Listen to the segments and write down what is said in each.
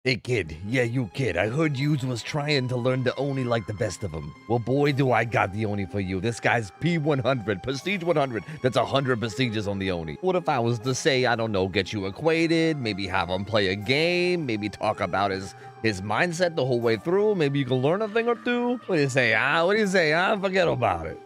Hey kid, yeah you kid, I heard you was trying to learn the Oni like the best of them. Well boy do I got the Oni for you. This guy's P100, Prestige 100, that's 100 prestiges on the Oni. What if I was to say, I don't know, get you acquainted, maybe have him play a game, maybe talk about his mindset the whole way through, maybe you can learn a thing or two? What do you say, What do you say, Forget about it.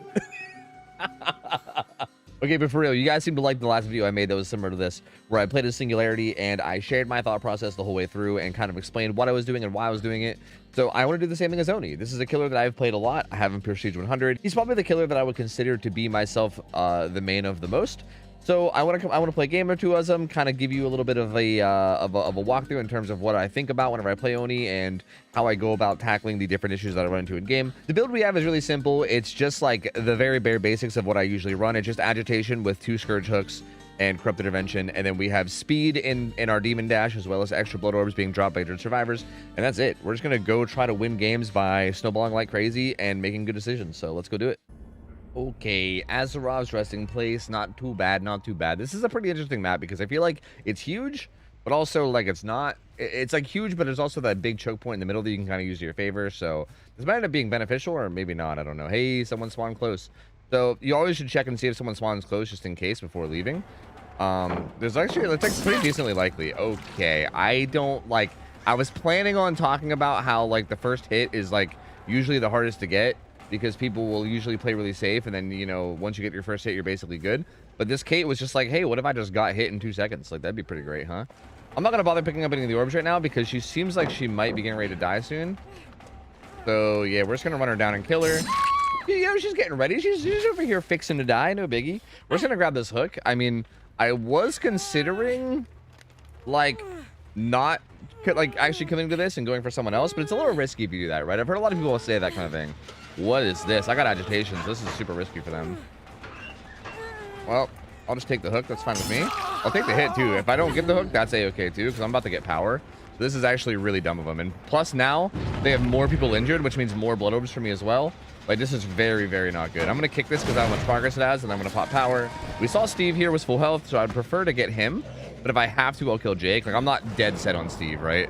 Okay, but for real, you guys seem to like the last video I made that was similar to this, where I played a Singularity and I shared my thought process the whole way through and kind of explained what I was doing and why I was doing it. So I want to do the same thing as Oni. This is a killer that I've played a lot. I have him Prestige 100. He's probably the killer that I would consider to be myself the main of the most. So I want to play a game or two as him, kind of give you a little bit of a walkthrough in terms of what I think about whenever I play Oni and how I go about tackling the different issues that I run into in game. The build we have is really simple. It's just like the very bare basics of what I usually run. It's just agitation with 2 scourge hooks and corrupt intervention, and then we have speed in our demon dash as well as extra blood orbs being dropped by injured survivors, and that's it. We're just gonna go try to win games by snowballing like crazy and making good decisions. So let's go do it. Okay, Azerov's resting place, not too bad, not too bad. This is a pretty interesting map because I feel like it's huge, but also like it's not. It's like huge, but there's also that big choke point in the middle that you can kind of use to your favor. So this might end up being beneficial, or maybe not. I don't know. Hey, someone spawned close. So you always should check and see if someone spawns close just in case before leaving. There's actually, it's like pretty decently likely. Okay, I was planning on talking about how like the first hit is like usually the hardest to get, because people will usually play really safe, and then, you know, once you get your first hit, you're basically good. But this Kate was just like, hey, what if I just got hit in 2 seconds? Like, that'd be pretty great, huh? I'm not gonna bother picking up any of the orbs right now because she seems like she might be getting ready to die soon. So yeah, we're just gonna run her down and kill her. You know, she's getting ready. She's over here fixing to die, no biggie. We're just gonna grab this hook. I mean, I was considering like not like actually coming to this and going for someone else, but it's a little risky if you do that, right? I've heard a lot of people say that kind of thing. What is this? I got agitations. This is super risky for them. Well, I'll just take the hook. That's fine with me. I'll take the hit too. If I don't get the hook, that's a-okay too, because I'm about to get power. So this is actually really dumb of them. And plus now they have more people injured, which means more blood orbs for me as well. Like, this is very, very not good. I'm going to kick this because I know how much progress it has, and I'm going to pop power. We saw Steve here was full health, so I'd prefer to get him. But if I have to, I'll kill Jake. Like, I'm not dead set on Steve, right?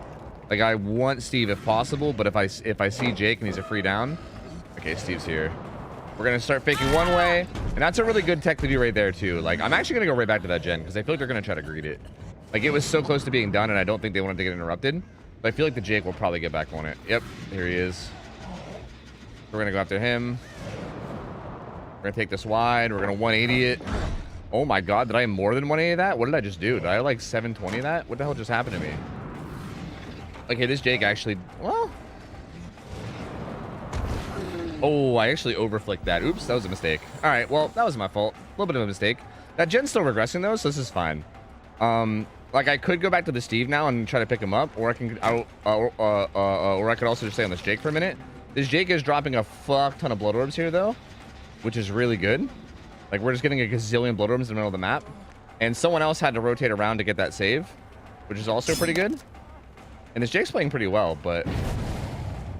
Like, I want Steve if possible, but if I see Jake and he's a free down. Okay, Steve's here. We're going to start faking one way. And that's a really good tech to do right there, too. Like, I'm actually going to go right back to that gen because I feel like they're going to try to greet it. Like, it was so close to being done, and I don't think they wanted to get interrupted. But I feel like the Jake will probably get back on it. Yep, here he is. We're going to go after him. We're going to take this wide. We're going to 180 it. Oh, my God. Did I more than 180 that? What did I just do? Did I, like, 720 that? What the hell just happened to me? Okay, this Jake actually... Well... Oh, I actually overflicked that. Oops, that was a mistake. All right, well, that was my fault. A little bit of a mistake. That gen's still regressing, though, so this is fine. Like, I could go back to the Steve now and try to pick him up, or I can... or I could also just stay on this Jake for a minute. This Jake is dropping a fuck ton of blood orbs here, though, which is really good. Like, we're just getting a gazillion blood orbs in the middle of the map. And someone else had to rotate around to get that save, which is also pretty good. And this Jake's playing pretty well, but...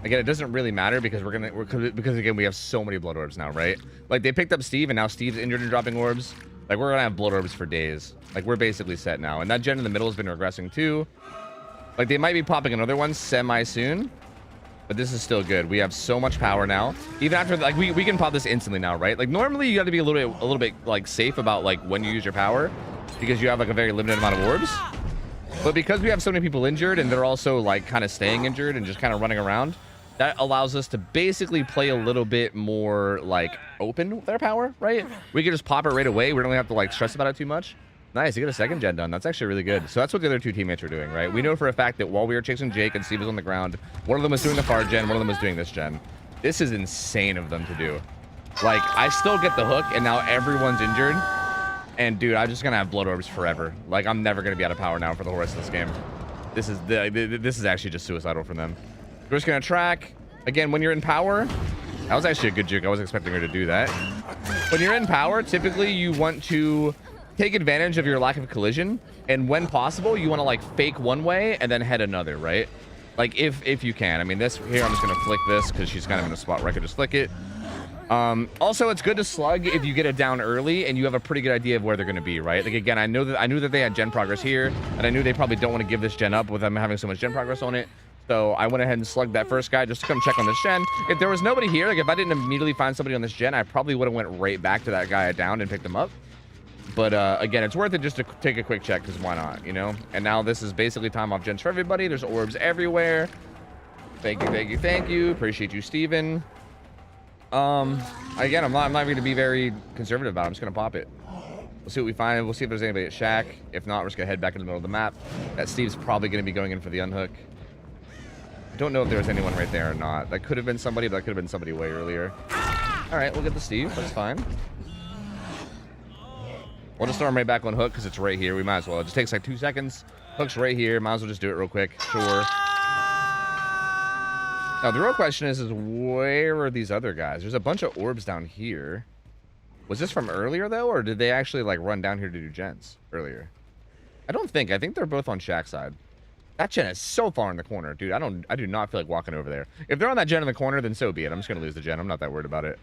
Again, it doesn't really matter because because again, we have so many blood orbs now, right? Like, they picked up Steve, and now Steve's injured and dropping orbs. Like, we're gonna have blood orbs for days. Like, we're basically set now. And that gen in the middle has been regressing too. Like, they might be popping another one semi-soon. But this is still good. We have so much power now. Even after, like, we can pop this instantly now, right? Like, normally you got to be a little bit, like, safe about, like, when you use your power. Because you have, like, a very limited amount of orbs. But because we have so many people injured, and they're also, like, kind of staying injured and just kind of running around, that allows us to basically play a little bit more, like, open with our power, right? We can just pop it right away. We don't have to, like, stress about it too much. Nice, you get a second gen done. That's actually really good. So that's what the other 2 teammates were doing, right? We know for a fact that while we were chasing Jake and Steve was on the ground, one of them was doing the far gen, one of them was doing this gen. This is insane of them to do. Like, I still get the hook, and now everyone's injured. And, dude, I'm just going to have blood orbs forever. Like, I'm never going to be out of power now for the whole rest of this game. This is actually just suicidal for them. We're just going to track. Again, when you're in power, that was actually a good juke. I wasn't expecting her to do that. When you're in power, typically you want to take advantage of your lack of collision. And when possible, you want to, like, fake one way and then head another, right? Like, if you can. I mean, this here, I'm just going to flick this because she's kind of in a spot where I could just flick it. Also, it's good to slug if you get it down early and you have a pretty good idea of where they're going to be, right? Like, again, I knew that they had gen progress here, and I knew they probably don't want to give this gen up with them having so much gen progress on it. So I went ahead and slugged that first guy just to come check on this gen. If there was nobody here, like if I didn't immediately find somebody on this gen, I probably would have went right back to that guy down and picked him up. But again, it's worth it just to take a quick check, because why not, you know? And now this is basically time off gens for everybody. There's orbs everywhere. Thank you, thank you, thank you. Appreciate you, Steven. Again, I'm not going to be very conservative about it. I'm just going to pop it. We'll see what we find. We'll see if there's anybody at Shack. If not, we're just going to head back in the middle of the map. That Steve's probably going to be going in for the unhook. I don't know if there was anyone right there or not. That could have been somebody, but that could have been somebody way earlier. All right, we'll get the Steve. That's fine. We'll just storm right back on hook because it's right here. We might as well. It just takes like 2 seconds. Hook's right here. Might as well just do it real quick. Sure. Now, the real question is where are these other guys? There's a bunch of orbs down here. Was this from earlier, though, or did they actually, like, run down here to do gens earlier? I don't think. I think they're both on Shack side. That gen is so far in the corner. Dude, I do not feel like walking over there. If they're on that gen in the corner, then so be it. I'm just going to lose the gen. I'm not that worried about it.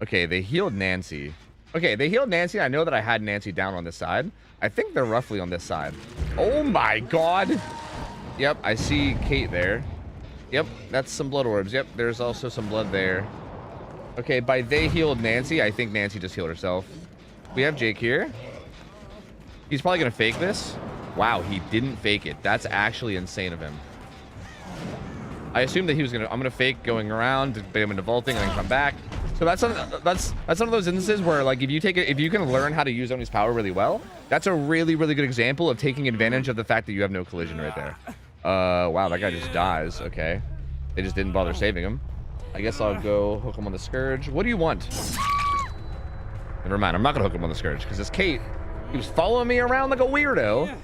Okay, they healed Nancy. Okay, they healed Nancy. I know that I had Nancy down on this side. I think they're roughly on this side. Oh, my God. Yep, I see Kate there. Yep, that's some blood orbs. Yep, there's also some blood there. Okay, by they healed Nancy, I think Nancy just healed herself. We have Jake here. He's probably going to fake this. Wow, he didn't fake it. That's actually insane of him. I assumed that he was going to... I'm going to fake going around, bait him into vaulting, and then come back. So that's one of those instances where, like, if you can learn how to use Oni's power really well, that's a really, really good example of taking advantage of the fact that you have no collision right there. Wow, that guy just dies. Okay. They just didn't bother saving him. I guess I'll go hook him on the Scourge. What do you want? Never mind, I'm not gonna hook him on the Scourge, because this Kate, he was following me around like a weirdo.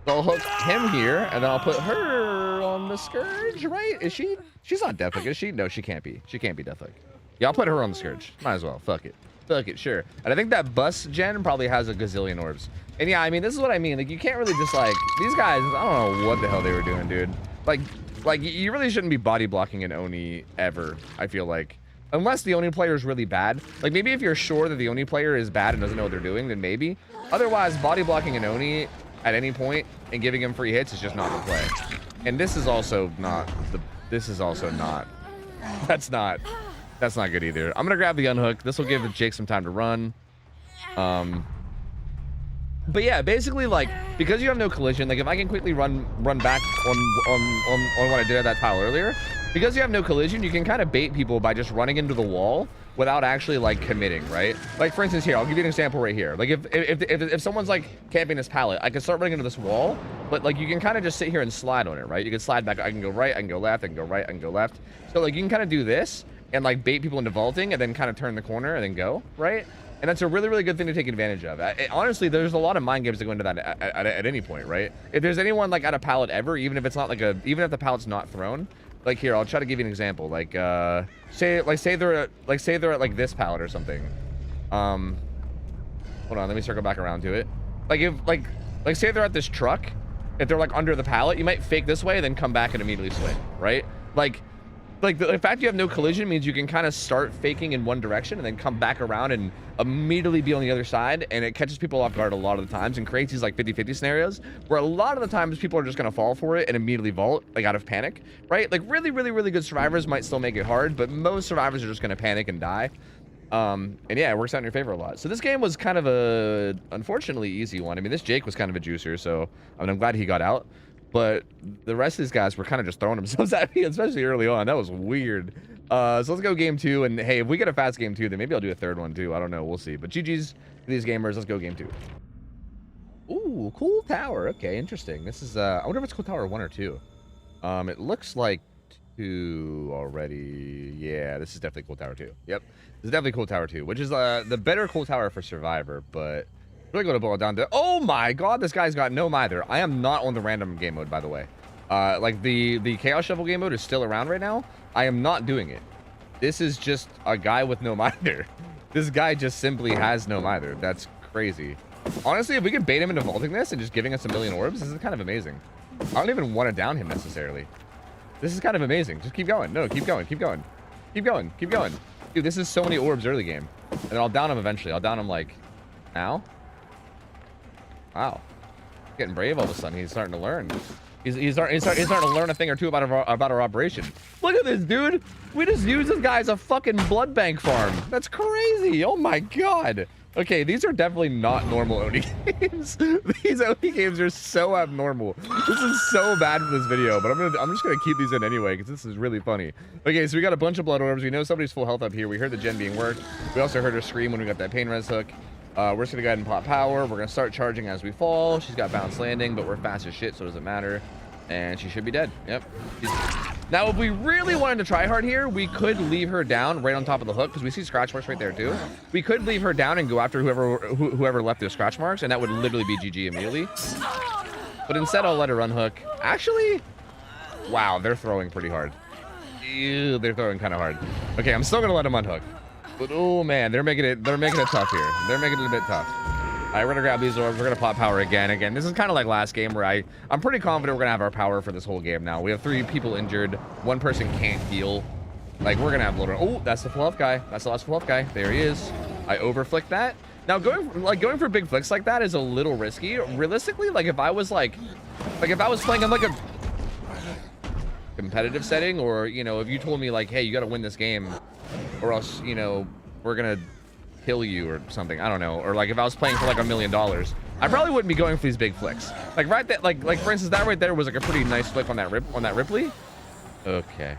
So I'll hook him here, and then I'll put her on the Scourge, right? Is she? She's not Deathhook, is she? No, she can't be. She can't be Deathhook. Yeah, I'll put her on the Scourge. Might as well. Fuck it. Fuck it, sure. And I think that bus gen probably has a gazillion orbs. And yeah, I mean, this is what I mean. Like, you can't really just, like, these guys, I don't know what the hell they were doing, dude. Like you really shouldn't be body blocking an Oni ever, I feel like. Unless the Oni player is really bad. Like, maybe if you're sure that the Oni player is bad and doesn't know what they're doing, then maybe. Otherwise, body blocking an Oni at any point and giving him free hits is just not the play. And this is also not that's not good either. I'm gonna grab the unhook. This will give Jake some time to run. But yeah, basically, like, because you have no collision, like, if I can quickly run back on what I did at that tile earlier, because you have no collision, you can kind of bait people by just running into the wall without actually, like, committing, right? Like, for instance, here, I'll give you an example right here. Like, if someone's, like, camping this pallet, I can start running into this wall, but, like, you can kind of just sit here and slide on it, right? You can slide back. I can go right, I can go left, I can go right, I can go left. So, like, you can kind of do this and, like, bait people into vaulting and then kind of turn the corner and then go, right? And that's a really, really good thing to take advantage of. Honestly, there's a lot of mind games that go into that at any point, right? If there's anyone, like, at a pallet ever, even if it's not, like, even if the pallet's not thrown, like, here, I'll try to give you an example. Like, say they're at, like, this pallet or something. Hold on, let me circle back around to it. Like, if, like, say they're at this truck, if they're, like, under the pallet, you might fake this way, then come back and immediately swing, right? Like, the fact you have no collision means you can kind of start faking in one direction and then come back around and immediately be on the other side, and it catches people off guard a lot of the times and creates these, like, 50-50 scenarios where a lot of the times people are just going to fall for it and immediately vault, like, out of panic, right? Like, really, really, really good survivors might still make it hard, but most survivors are just going to panic and die. And yeah, it works out in your favor a lot. So this game was kind of a, unfortunately, easy one. I mean, this Jake was kind of a juicer, so I mean, I'm glad he got out. But the rest of these guys were kind of just throwing themselves at me, especially early on. That was weird. So let's go game 2. And hey, if we get a fast game 2, then maybe I'll do a third one too. I don't know. We'll see. But GG's to these gamers. Let's go game 2. Ooh, cool tower. Okay, interesting. This is, I wonder if it's cool tower 1 or 2. It looks like 2 already. Yeah, this is definitely cool tower 2. Yep. This is definitely cool tower 2, which is the better cool tower for Survivor, but... really going to boil it down to, oh my god, this guy's got no mither. I am not on the random game mode, by the way. Like the chaos shovel game mode is still around right now. I am not doing it. This is just a guy with no mither. This guy just simply has no mither. That's crazy. Honestly, if we can bait him into vaulting this and just giving us a million orbs, this is kind of amazing. I don't even want to down him necessarily. This is kind of amazing. Just keep going. No, keep going. Keep going. Keep going. Keep going. Dude, this is so many orbs early game. And then I'll down him eventually. I'll down him like now. Wow. Getting brave all of a sudden. He's starting to learn. He's starting to learn a thing or two about our operation. Look at this, dude. We just used this guy as a fucking blood bank farm. That's crazy. Oh my god. Okay, these are definitely not normal Oni games. These Oni games are so abnormal. This is so bad for this video, but I'm just gonna keep these in anyway because this is really funny. Okay, so we got a bunch of blood orbs. We know somebody's full health up here. We heard the gen being worked. We also heard her scream when we got that pain res hook. We're just gonna go ahead and pop power. We're gonna start charging as we fall. She's got bounce landing, but we're fast as shit, so it doesn't matter. And she should be dead. Yep. Now, if we really wanted to try hard here, we could leave her down right on top of the hook because we see scratch marks right there too. We could leave her down and go after whoever left those scratch marks, and that would literally be GG immediately. But instead, I'll let her unhook. Actually, wow, they're throwing pretty hard. Ew, they're throwing kind of hard. Okay, I'm still gonna let them unhook. But oh man, they're making it tough here. They're making it a bit tough. All right, we're gonna grab these orbs. We're gonna pop power again. This is kind of like last game where I'm pretty confident we're gonna have our power for this whole game now. We have 3 people injured. 1 person can't heal. Like, we're gonna have loader. Oh, that's the full health guy. That's the last full health guy. There he is. I overflicked that. Now going for big flicks like that is a little risky. Realistically, like if I was playing in like a competitive setting, or you know, if you told me like, hey, you got to win this game, or else you know we're gonna kill you or something, I don't know, or like if I was playing for like $1 million, I probably wouldn't be going for these big flicks. Like right that like for instance, that right there was like a pretty nice flick on that Ripley. Okay,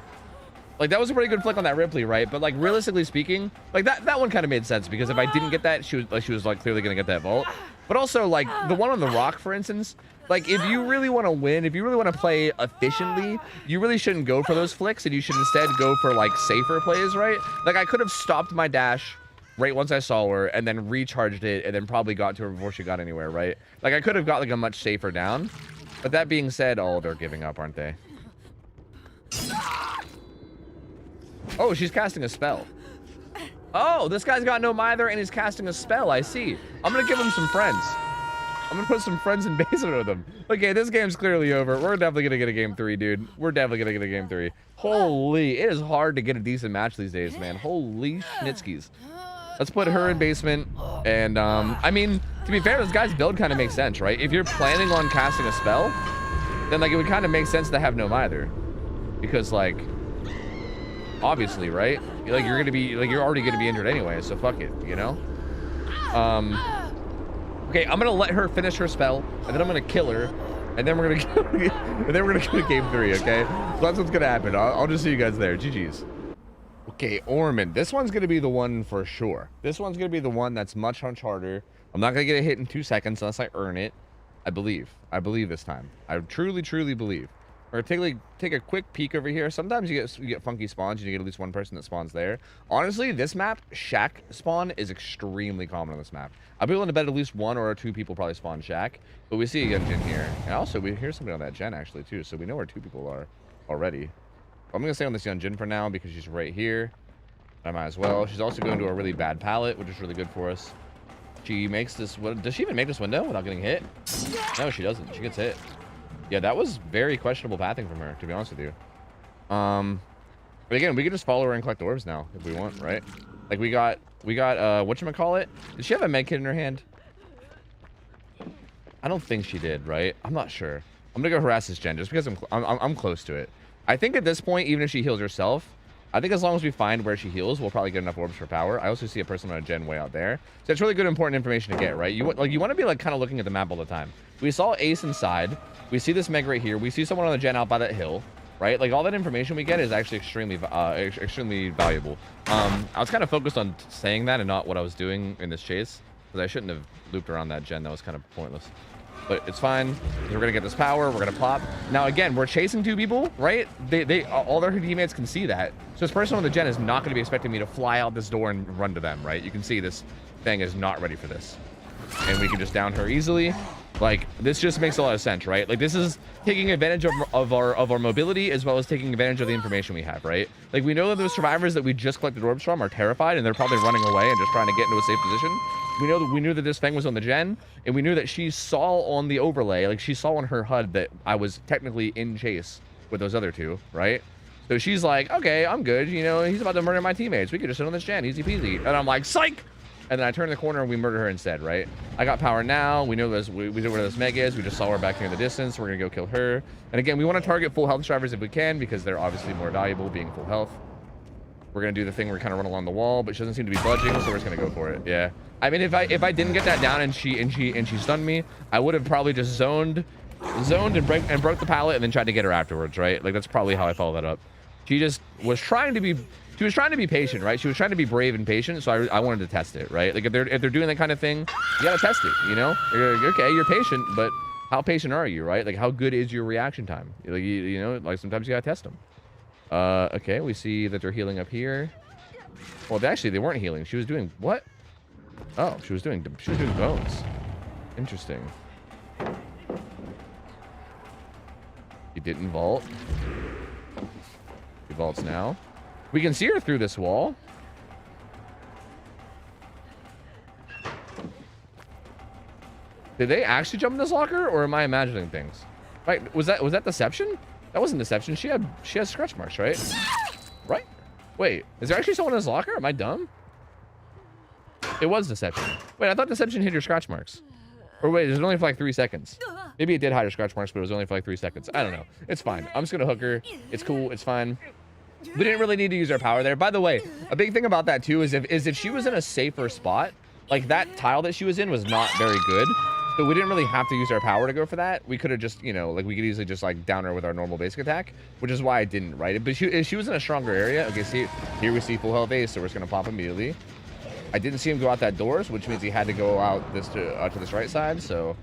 like that was a pretty good flick on that Ripley, right? But like realistically speaking, like that one kind of made sense because if I didn't get that, she was like clearly gonna get that vault. But also like the one on the rock, for instance, like if you really want to win, if you really want to play efficiently, you really shouldn't go for those flicks, and you should instead go for like safer plays, right? Like I could have stopped my dash right once I saw her and then recharged it and then probably got to her before she got anywhere, right? Like I could have got like a much safer down. But that being said, oh, they're giving up, aren't they? Oh, she's casting a spell. Oh, this guy's got no mither and he's casting a spell. I see. I'm gonna give him some friends. I'm gonna put some friends in basement with him. Okay, this game's clearly over. We're definitely gonna get a game 3, dude. We're definitely gonna get a game 3. Holy, it is hard to get a decent match these days, man. Holy schnitzkies. Let's put her in basement. And I mean, to be fair, this guy's build kind of makes sense, right? If you're planning on casting a spell, then like it would kind of make sense to have no mither, because like obviously, right? Like you're already gonna be injured anyway, so fuck it, you know. Okay, I'm gonna let her finish her spell, and then I'm gonna kill her, and then we're gonna go to game 3. Okay, so that's what's gonna happen. I'll just see you guys there. GG's. Okay, Ormond. This one's going to be the one for sure. This one's going to be the one that's much harder. I'm not going to get a hit in 2 seconds unless I earn it. I believe. I believe this time. I truly believe. We're going to take a quick peek over here. Sometimes you get funky spawns and you get at least one person that spawns there. Honestly, this map, shack spawn is extremely common on this map. I'll be willing to bet at least 1 or 2 people probably spawn shack. But we see a young gen here. And also, we hear somebody on that gen actually too. So we know where 2 people are already. I'm going to stay on this young Jin for now because she's right here. I might as well. She's also going to a really bad pallet, which is really good for us. She makes this... Does she even make this window without getting hit? No, she doesn't. She gets hit. Yeah, that was very questionable pathing from her, to be honest with you. But again, we can just follow her and collect orbs now if we want, right? Like we got whatchamacallit? Did she have a med kit in her hand? I don't think she did, right? I'm not sure. I'm going to go harass this gen just because I'm close to it. I think at this point, even if she heals herself, I think as long as we find where she heals, we'll probably get enough orbs for power. I also see a person on a gen way out there. So it's really good, important information to get, right? You want to be like kind of looking at the map all the time. We saw Ace inside. We see this Meg right here. We see someone on the gen out by that hill, right? Like all that information we get is actually extremely valuable. I was kind of focused on saying that and not what I was doing in this chase, because I shouldn't have looped around that gen. That was kind of pointless. But it's fine. We're gonna get this power. We're gonna pop. Now again, we're chasing 2 people, right? All their teammates can see that. So this person on the gen is not gonna be expecting me to fly out this door and run to them, right? You can see this thing is not ready for this, and we can just down her easily. Like this just makes a lot of sense, right? Like this is taking advantage of our mobility as well as taking advantage of the information we have, right? Like we know that those survivors that we just collected orbs from are terrified and they're probably running away and just trying to get into a safe position. We knew that this thing was on the gen, and we knew that she saw on the overlay, like she saw on her HUD that I was technically in chase with those other 2, right? So she's like, okay, I'm good. You know, he's about to murder my teammates. We could just sit on this gen, easy peasy. And I'm like, psych. And then I turn the corner and we murder her instead, right? I got power now. We know this. We know where this Meg is. We just saw her back here in the distance. We're gonna go kill her. And again, we want to target full health drivers if we can because they're obviously more valuable being full health. We're gonna do the thing where we kind of run along the wall, but she doesn't seem to be budging, so we're just gonna go for it. Yeah. I mean, if I didn't get that down and she stunned me, I would have probably just zoned and broke the pallet and then tried to get her afterwards, right? Like that's probably how I follow that up. She just was trying to be patient, right? She was trying to be brave and patient, so I wanted to test it, right? Like if they're doing that kind of thing, you gotta test it, you know? Okay, you're patient, but how patient are you, right? Like how good is your reaction time? Like you know, like sometimes you gotta test them. Okay, we see that they're healing up here. Well, they weren't healing. She was doing what? Oh, she was doing bones. Interesting. He didn't vault. He vaults now. We can see her through this wall. Did they actually jump in this locker, or am I imagining things? Right? Was that deception? That wasn't deception. She has scratch marks, right? Right? Wait, is there actually someone in this locker? Am I dumb? It was deception. Wait, I thought deception hid your scratch marks. Or wait, it was only for like 3 seconds. Maybe it did hide her scratch marks, but it was only for like 3 seconds. I don't know. It's fine. I'm just gonna hook her. It's cool. It's fine. We didn't really need to use our power there. By the way, a big thing about that too is if she was in a safer spot, like that tile that she was in was not very good. So we didn't really have to use our power to go for that. We could have just, you know, like we could easily just like down her with our normal basic attack, which is why I didn't, right? But if she was in a stronger area, okay, see, here we see full health Ace, so we're just gonna pop immediately. I didn't see him go out that doors, which means he had to go out to this right side, so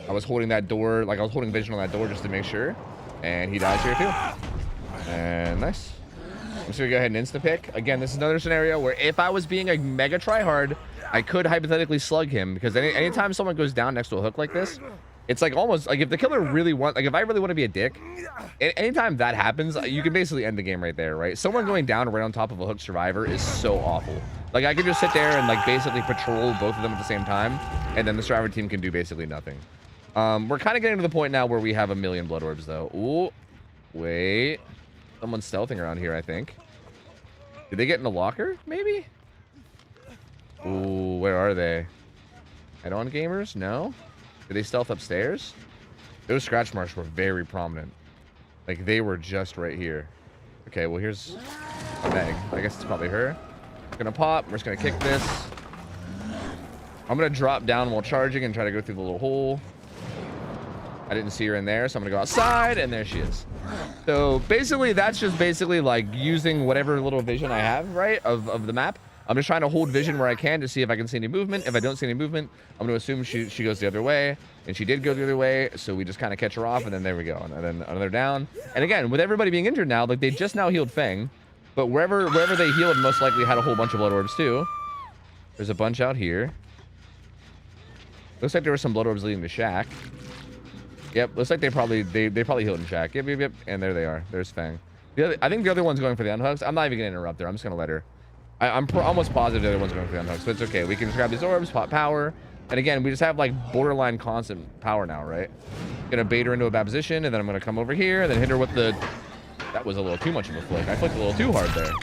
I was holding that door, like I was holding vision on that door just to make sure, and he dies here too. And nice. I'm just gonna go ahead and insta pick. Again, this is another scenario where if I was being a mega tryhard, I could hypothetically slug him, because anytime someone goes down next to a hook like this, it's like almost like if the killer really like if I really want to be a dick, anytime that happens, you can basically end the game right there, right? Someone going down right on top of a hook survivor is so awful. Like I could just sit there and like basically patrol both of them at the same time, and then the survivor team can do basically nothing. We're kind of getting to the point now where we have 1,000,000 blood orbs though. Ooh, wait, someone's stealthing around here, I think. Did they get in the locker? Maybe. Ooh, where are they? Head-on gamers? No. Did they stealth upstairs? Those scratch marks were very prominent. Like they were just right here. Okay, well here's a Meg. I guess it's probably her. Gonna pop. We're just gonna kick this. I'm gonna drop down while charging and try to go through the little hole. I didn't see her in there, so I'm gonna go outside, and there she is. So basically, that's just basically like using whatever little vision I have, right, of the map. I'm just trying to hold vision where I can to see if I can see any movement. If I don't see any movement, I'm going to assume she goes the other way. And she did go the other way, so we just kind of catch her off, and then there we go. And then another down. And again, with everybody being injured now, like they just now healed Feng. But wherever they healed most likely had a whole bunch of blood orbs too. There's a bunch out here. Looks like there were some blood orbs leading to Shack. Yep, looks like they probably healed in Shack. Yep. And there they are. There's Feng. I think the other one's going for the unhooks. I'm not even going to interrupt her. I'm just going to let her. I'm almost positive the other one's going for the unhook, so it's okay. We can just grab these orbs, pop power, and again, we just have like borderline constant power now, right? Gonna bait her into a bad position, and then I'm gonna come over here, and then hit her with the... That was a little too much of a flick. I flicked a little too hard there.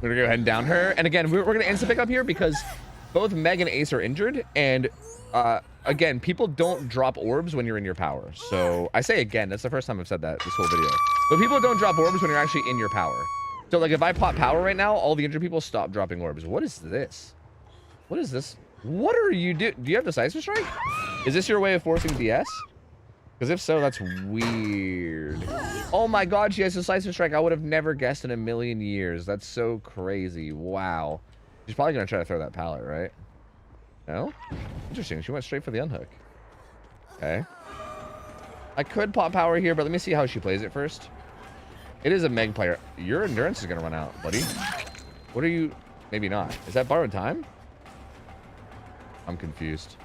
We're gonna go ahead and down her, and again, we're gonna insta pick up here because both Meg and Ace are injured, and again, people don't drop orbs when you're in your power. So I say again, that's the first time I've said that this whole video. But people don't drop orbs when you're actually in your power. So, like, if I pop power right now, all the injured people stop dropping orbs. What is this? What is this? What are you do? Do you have Decisive Strike? Is this your way of forcing DS? Because if so, that's weird. Oh my god, she has Decisive Strike. I would have never guessed in a million years. That's so crazy. Wow. She's probably going to try to throw that pallet, right? No? Interesting. She went straight for the unhook. Okay. I could pop power here, but let me see how she plays it first. It is a Meg player. Your endurance is going to run out, buddy. What are you... Maybe not. Is that borrowed time? I'm confused.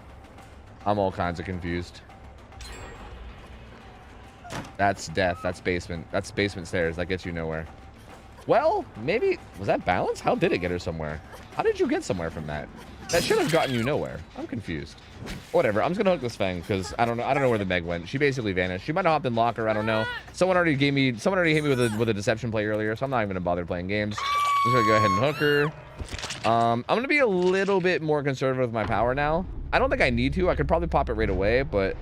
I'm all kinds of confused. That's death. That's basement. That's basement stairs. That gets you nowhere. Well, maybe... Was that balance? How did it get her somewhere? How did you get somewhere from that? That should have gotten you nowhere. I'm confused. Whatever. I'm just gonna hook this Fang because I don't know where the Meg went. She basically vanished. She might have hopped in locker. I don't know. Someone already hit me with a deception play earlier, so I'm not even gonna bother playing games. I'm just gonna go ahead and hook her. I'm gonna be a little bit more conservative with my power now. I don't think I need to. I could probably pop it right away, but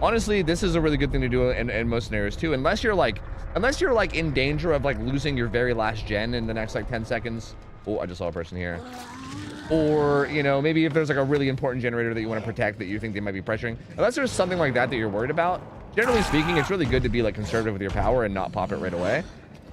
honestly, this is a really good thing to do in most scenarios too. Unless you're like in danger of like losing your very last gen in the next like 10 seconds. Oh, I just saw a person here. Or, you know, maybe if there's like a really important generator that you want to protect that you think they might be pressuring. Unless there's something like that you're worried about, generally speaking, it's really good to be like conservative with your power and not pop it right away.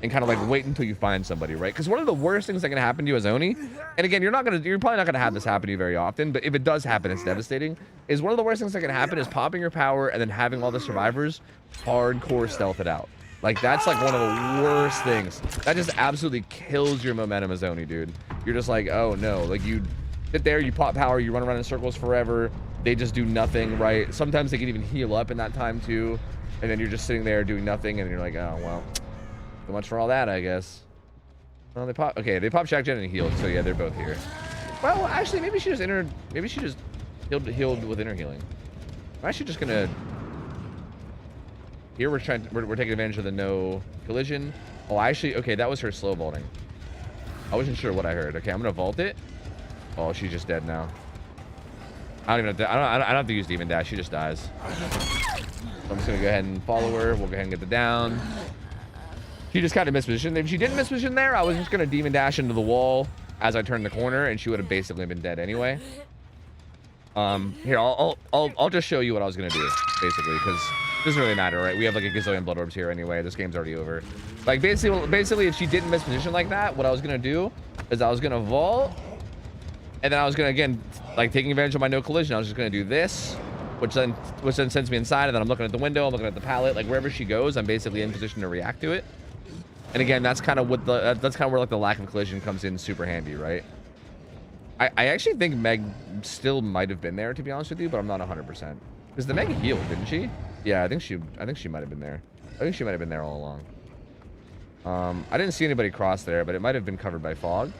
And kind of like wait until you find somebody, right? Because one of the worst things that can happen to you as Oni, and again, you're probably not gonna have this happen to you very often, but if it does happen, it's devastating. Is one of the worst things that can happen is popping your power and then having all the survivors hardcore stealth it out. Like that's like one of the worst things. That just absolutely kills your momentum as Oni, dude. You're just like, oh no, like you sit there, you pop power, you run around in circles forever. They just do nothing, right? Sometimes they can even heal up in that time too, and then you're just sitting there doing nothing, and you're like, oh well. So much for all that, I guess. Well, they pop. Okay, they popped Shack Gen and healed. So yeah, they're both here. Well, actually, maybe she just entered. Maybe she just healed with inner healing. I'm actually just gonna. Here we're taking advantage of the no collision. Oh, actually, okay, that was her slow vaulting. I wasn't sure what I heard. Okay, I'm gonna vault it. Oh, she's just dead now. I don't even have to. I don't have to use demon dash. She just dies. So I'm just gonna go ahead and follow her. We'll go ahead and get the down. She just kind of mispositioned. If she didn't misposition there, I was just gonna demon dash into the wall as I turned the corner, and she would have basically been dead anyway. Here, I'll just show you what I was gonna do, basically, because it doesn't really matter, right? We have like a gazillion blood orbs here anyway. This game's already over. Like basically, if she didn't misposition like that, what I was gonna do is I was gonna vault, and then I was gonna again like taking advantage of my no collision. I was just gonna do this, which then sends me inside, and then I'm looking at the window, I'm looking at the pallet. Like wherever she goes, I'm basically in position to react to it. And again, that's kind of what that's kind of where like the lack of collision comes in super handy, right? I actually think Meg still might have been there, to be honest with you, but I'm not 100%. Because the Meg healed, didn't she? Yeah, I think she might have been there. I think she might have been there all along. I didn't see anybody cross there, but it might have been covered by fog.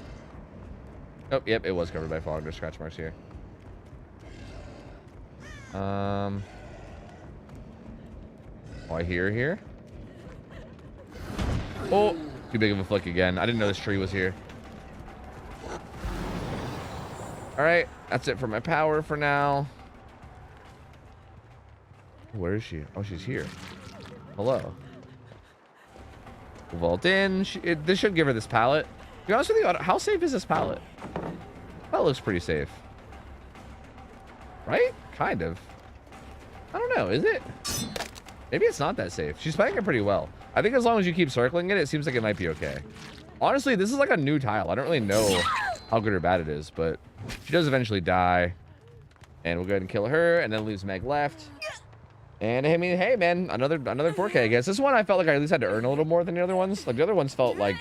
Oh, yep, it was covered by fog. There's scratch marks here. Oh, I hear here. Oh, too big of a flick again. I didn't know this tree was here. All right, that's it for my power for now. Where is she? Oh, she's here. Hello. We'll vault in. This should give her this pallet. To be honest with you, how safe is this pallet? That looks pretty safe. Right? Kind of. I don't know. Is it? Maybe it's not that safe. She's playing it pretty well. I think as long as you keep circling it, it seems like it might be okay. Honestly, this is like a new tile. I don't really know how good or bad it is, but she does eventually die. And we'll go ahead and kill her, and then leaves Meg left. And I mean, hey man, another 4K, I guess. This one I felt like I at least had to earn a little more than the other ones. Like the other ones felt like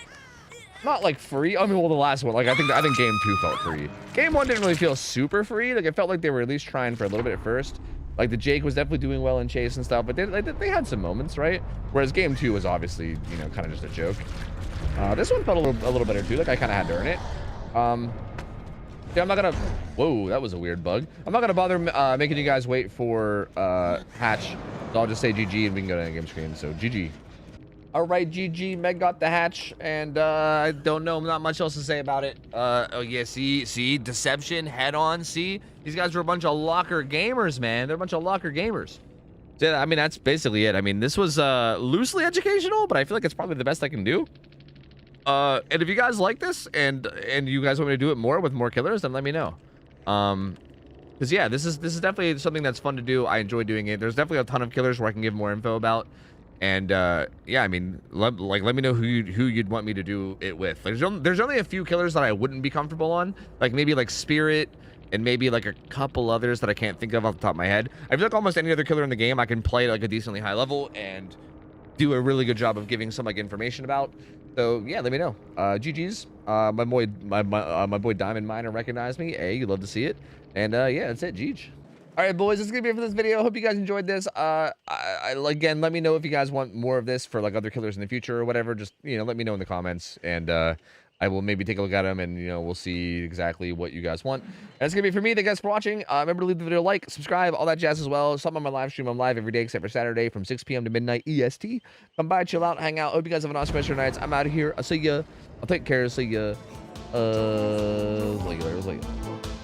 not like free. I mean, well, the last one, like I think game 2 felt free. Game 1 didn't really feel super free. Like it felt like they were at least trying for a little bit at first. Like the Jake was definitely doing well in chase and stuff, but they had some moments, right? Whereas game 2 was obviously, you know, kind of just a joke. This one felt a little better too. Like I kind of had to earn it. Yeah, I'm not gonna. Whoa, that was a weird bug. I'm not gonna bother making you guys wait for hatch. So I'll just say GG and we can go to the game screen. So GG. All right, GG. Meg got the hatch, and I don't know. Not much else to say about it. Oh yeah, see, deception, head on. See, these guys are a bunch of locker gamers, man. They're a bunch of locker gamers. So, I mean, that's basically it. I mean, this was loosely educational, but I feel like it's probably the best I can do. And if you guys like this and you guys want me to do it more with more killers, then let me know. Because yeah, this is definitely something that's fun to do. I enjoy doing it. There's definitely a ton of killers where I can give more info about. And yeah, I mean, let me know who you'd want me to do it with. Like, there's only a few killers that I wouldn't be comfortable on, like maybe like Spirit and maybe like a couple others that I can't think of off the top of my head. I feel like almost any other killer in the game I can play at like a decently high level and do a really good job of giving some like information about. So yeah, let me know. GG's. My boy Diamond Miner recognized me. Hey, you love to see it. And yeah, that's it. GG. All right, boys, that's gonna be it for this video. Hope you guys enjoyed this. Again, let me know if you guys want more of this for like other killers in the future or whatever. Just, you know, let me know in the comments. And I will maybe take a look at them, and we'll see exactly what you guys want. That's gonna be it for me. Thank you guys for watching. Remember to leave the video a like, subscribe, all that jazz as well. Some on my live stream. I'm live every day except for Saturday from 6 p.m. to midnight EST. Come by, chill out, hang out. Hope you guys have an awesome rest of your nights. I'm out of here. I'll see ya. I'll take care. See ya. Later.